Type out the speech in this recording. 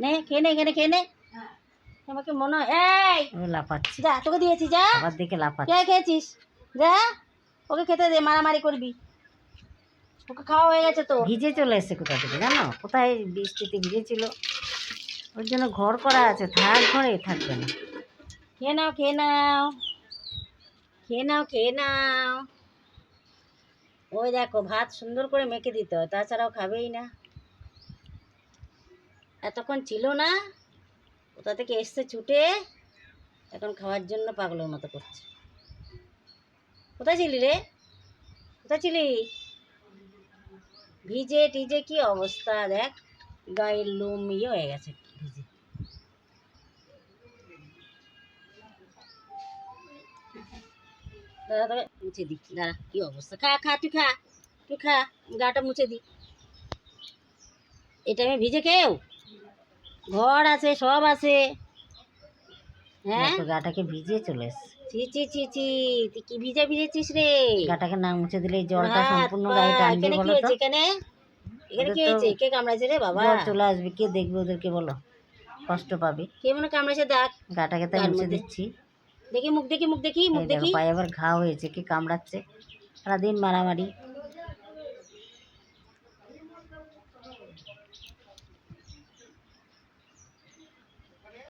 নে খেয়ে নে, এখানে খেয়ে নে। আমাকে মনে হয় এই ও লাফাচ্ছে, যা, তোকে দিয়েছি যা। আবার দিকে কে লাফাচ্ছে। খেয়েছিস? যা, ওকে খেতে দে, মারামারি করবি। ওকে খাওয়া হয়ে গেছে তো। ভিজে চলে এসছে কোথা থেকে জানো, কোথায় বৃষ্টিতে ভিজেছিল, ওর জন্য ঘর করা আছে, থাক ঘরে থাকবে না। খেয়ে নাও, খেয়ে নাও, খেয়ে নাও, খেয়ে নাও। ওই দেখো, ভাত সুন্দর করে মেখে দিতে হয়, তাছাড়াও খাবেই না। এতক্ষণ ছিল না, কোথা থেকে এসছে ছুটে, এখন খাওয়ার জন্য পাগলের মতো করছে। কোথায় ছিলি রে? কোথায় ছিলি? ভিজে টিজে কি অবস্থা দেখ, গায়ের লোম ইয়ে হয়ে গেছে ভিজে। দাদা তোকে মুছে দি, দাঁড়া, কি অবস্থা। খা খা, তুই খা, তুই খা, গাটা মুছে দি। এটা আমি ভিজে খেয়েও, ঘর আছে, সব আছে। হ্যাঁ, দেখো গাটাকে ভিজিয়ে চলে এসছে। ছি ছি ছি ছি, তুই কি ভিজে ভিজেছিস রে? গাটাকে না মুছে দিলে এই তোর জলটা হাত সম্পূর্ণ পা, গায়ে টানবে এখানে কি বলো তো। হয়েছে? এখানে এখানে কি ওদের তো হয়েছে? কে কামড়াইছে রে বাবা? জ্বর চলে আসবে, কে দেখবে ওদেরকে বলো, কষ্ট পাবে। কে মনে কামড়াইছে দেখ। গাটাকে তাই গার মুছে মধ্যে দিচ্ছি। দেখি, মুখ দেখি, মুখ দেখি, মুখ এই দেখো দেখি। পায়ে আবার ঘা হয়েছে, কে কামড়াচ্ছে, সারাদিন মারামারি।